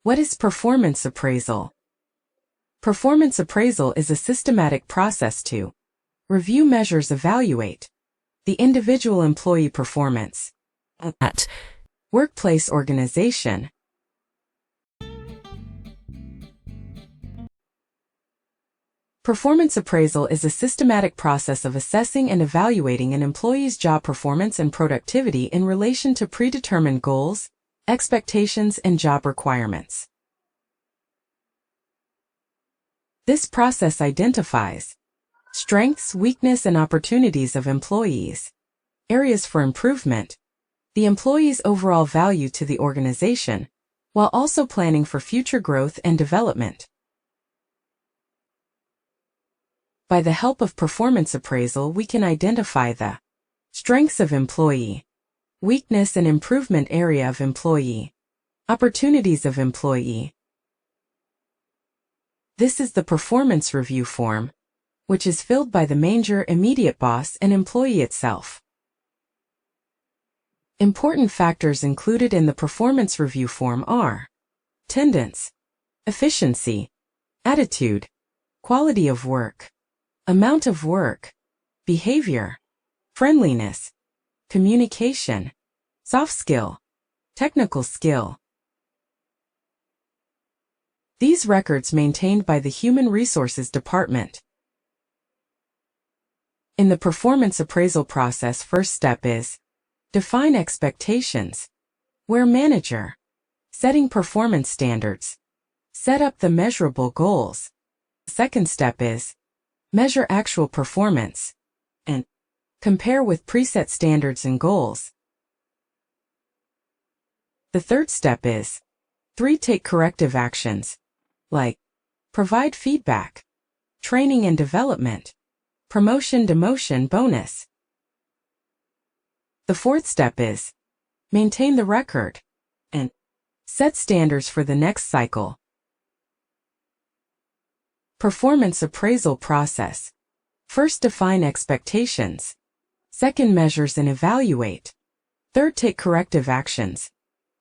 What is performance appraisal? Performance appraisal is a systematic process to review, measures, evaluate the individual employee performance at workplace organization. Performance appraisal is a systematic process of assessing and evaluating an employee's job performance and productivity in relation to predetermined goals, expectations, and job requirements. This process identifies strengths, weaknesses, and opportunities of employees, areas for improvement, the employee's overall value to the organization, while also planning for future growth and development. By the help of performance appraisal, we can identify the strengths of employee, weakness and improvement area of employee, opportunities of employee. This is the performance review form, which is filled by the manager, immediate boss, and employee itself. Important factors included in the performance review form are attendance, efficiency, attitude, quality of work, amount of work, behavior, friendliness, communication, soft skill, technical skill. These records maintained by the Human Resources Department. In the performance appraisal process, first step is define expectations, where manager, setting performance standards, set up the measurable goals. Second step is measure actual performance and compare with preset standards and goals. The third step is take corrective actions, like provide feedback, training and development, promotion, demotion, bonus. The fourth step is maintain the record and set standards for the next cycle. Performance appraisal process. First, define expectations. Second, measures and evaluate. Third, take corrective actions.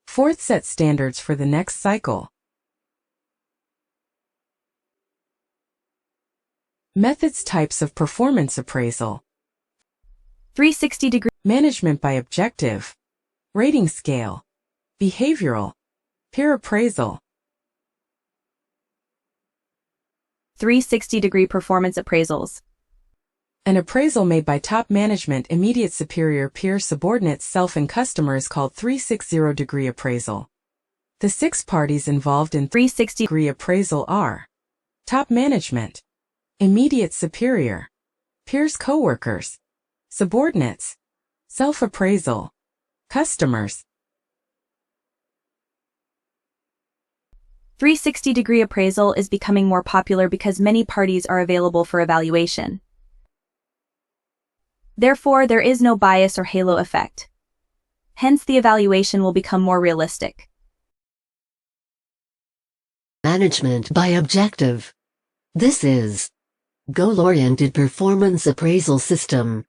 Fourth, set standards for the next cycle. Methods, types of performance appraisal. 360-degree management by objective, rating scale, behavioral, peer appraisal. 360-degree performance appraisals. An appraisal made by top management, immediate superior, peer, subordinates, self, and customer is called 360-degree appraisal. The 6 parties involved in 360-degree appraisal are top management, immediate superior, peers, coworkers, subordinates, self-appraisal, customers. 360-degree appraisal is becoming more popular because many parties are available for evaluation. Therefore, there is no bias or halo effect. Hence, the evaluation will become more realistic. Management by objective. This is goal-oriented performance appraisal system.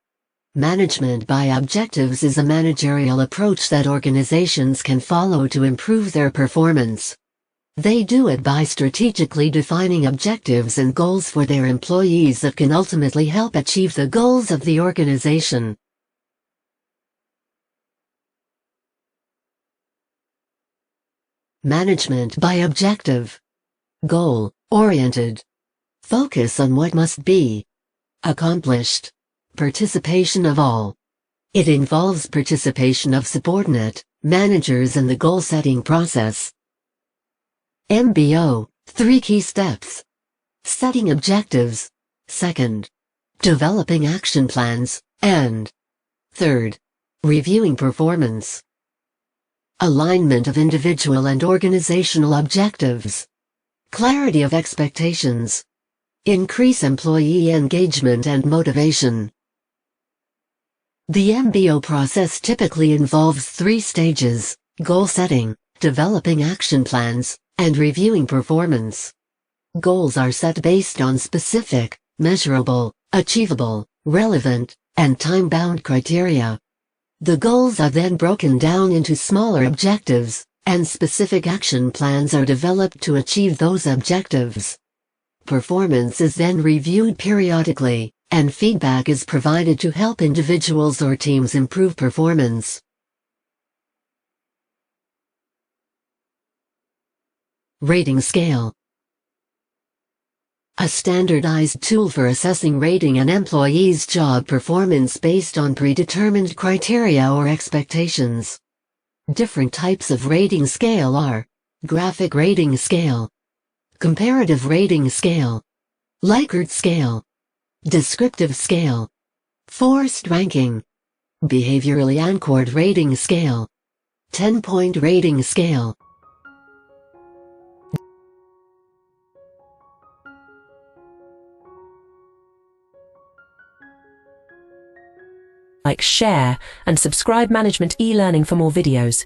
Management by objectives is a managerial approach that organizations can follow to improve their performance. They do it by strategically defining objectives and goals for their employees that can ultimately help achieve the goals of the organization. Management by objective. Goal-oriented. Focus on what must be accomplished. Participation of all. It involves participation of subordinate managers in the goal-setting process. MBO, 3 key steps. Setting objectives. Second, developing action plans. And third, reviewing performance. Alignment of individual and organizational objectives. Clarity of expectations. Increase employee engagement and motivation. The MBO process typically involves 3 stages: goal setting, developing action plans, and reviewing performance. Goals are set based on specific, measurable, achievable, relevant, and time-bound criteria. The goals are then broken down into smaller objectives, and specific action plans are developed to achieve those objectives. Performance is then reviewed periodically, and feedback is provided to help individuals or teams improve performance. Rating scale. A standardized tool for assessing rating an employee's job performance based on predetermined criteria or expectations. Different types of rating scale are graphic rating scale, comparative rating scale, Likert scale, descriptive scale, forced ranking, behaviorally anchored rating scale, 10-point rating scale. Like, share, and subscribe Management e-learning for more videos.